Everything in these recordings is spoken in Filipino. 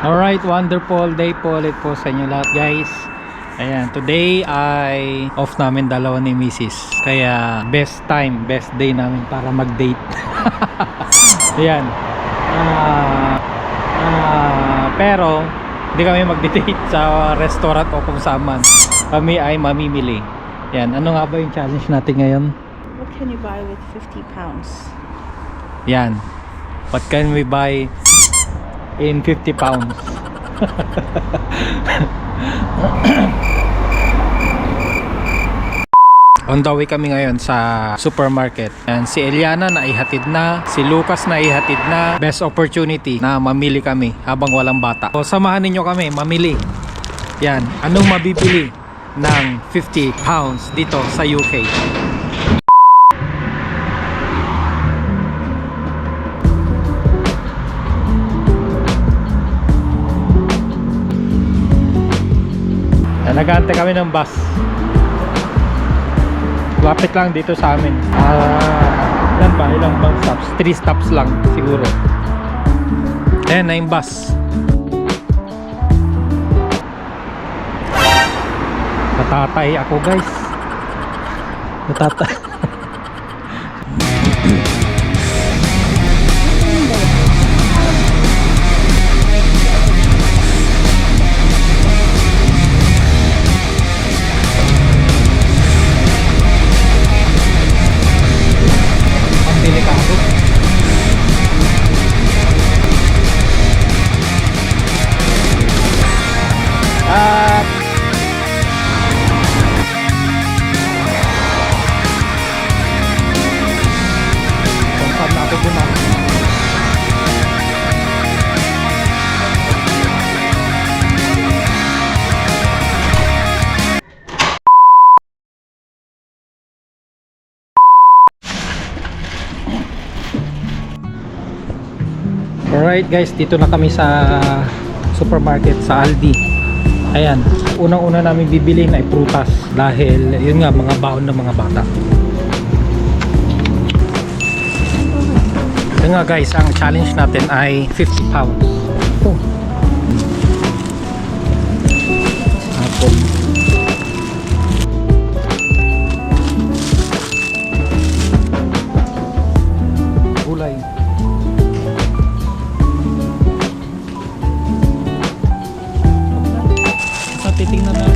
Alright, wonderful day po ulit po sa inyo lahat guys. Ayan, today ay off namin dalawa ni Mrs. Kaya best time, best day namin para mag-date. Ayan. Pero hindi kami mag-date sa restaurant o kung saan man. Kami ay mamimili. Ayan, ano nga ba yung challenge natin ngayon? What can you buy with 50 pounds? Yan. What can we buy in 50 pounds? On the way kami ngayon sa supermarket. And si Eliana na ihatid na, si Lucas na ihatid na. Best opportunity na mamili kami habang walang bata. So samahan ninyo kami mamili. Yan, anong mabibili ng 50 pounds dito sa UK? Nag-aantay kami ng bus. Lapit lang dito sa amin. Ilan ba? Ilang bus stops? 3 stops lang siguro. Ayan na yung bus. Natatay ako guys. Natatay. Alright guys, dito na kami sa supermarket sa Aldi. Ayan, unang-una namin bibilin ay prutas dahil yun nga, mga baon ng mga bata. Yun nga guys, ang challenge natin ay 50 pounds. Oh. Apple. Gulay. Titingnan na.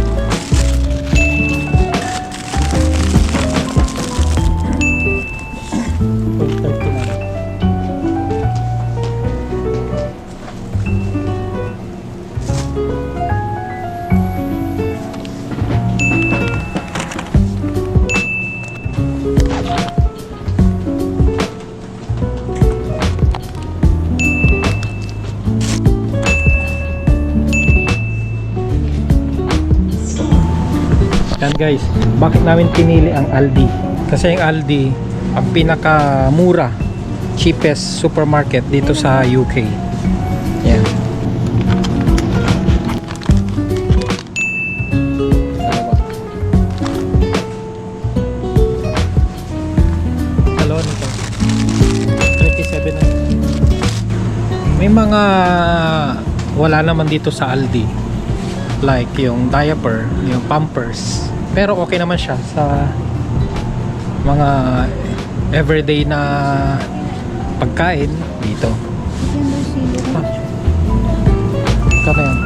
Yan guys, bakit namin pinili ang Aldi? Kasi ang Aldi ang pinakamura, cheapest supermarket dito sa UK. Yan. Dalawa nito. 37 na. May mga wala naman dito sa Aldi. Like yung diaper, yung Pampers. Pero okay naman siya sa mga everyday na pagkain dito. Kaya yan.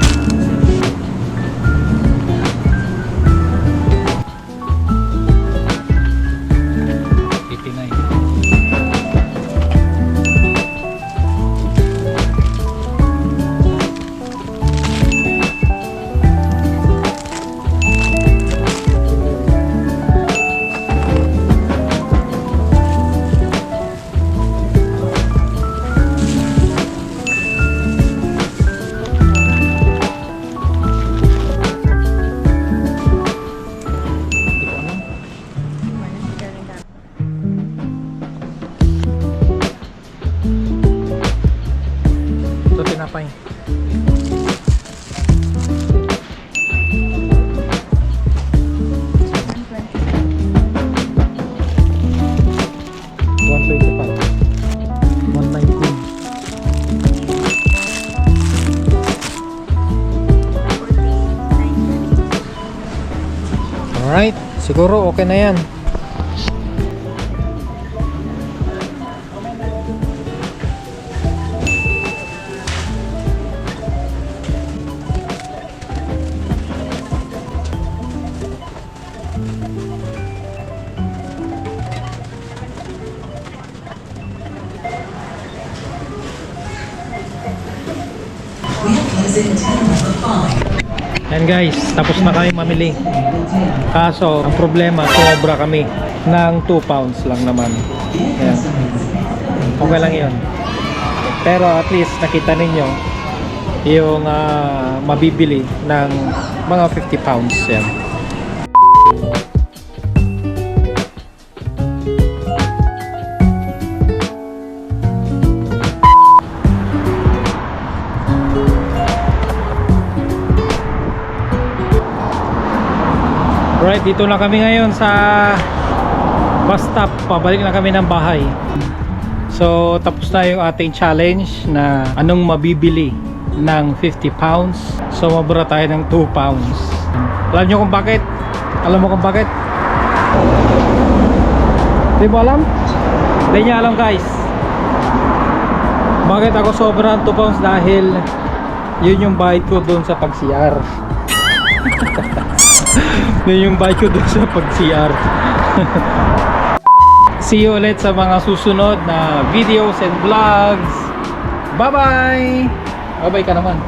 Tinapay. Alright, siguro okay na yan. Yan guys, tapos na kami mamili. Kaso, ang problema, sobra kami ng 2 pounds lang naman. Yan. Okay lang yun. Pero at least nakita ninyo yung mabibili ng mga 50 pounds. Yan. Right, dito na kami ngayon sa bus stop. Pabalik na kami ng bahay. So, tapos na yung ating challenge na anong mabibili ng 50 pounds. So, mabura tayo ng 2 pounds. Alam nyo kung bakit? Alam mo kung bakit? Di mo alam? Hindi niya alam guys. Bakit ako sobrang 2 pounds? Dahil yun yung bayad ko doon sa pag-CR. Yun yung bayad ko doon sa pag-CR. See you ulit sa mga susunod na videos and vlogs. Bye bye! Bye bye ka naman.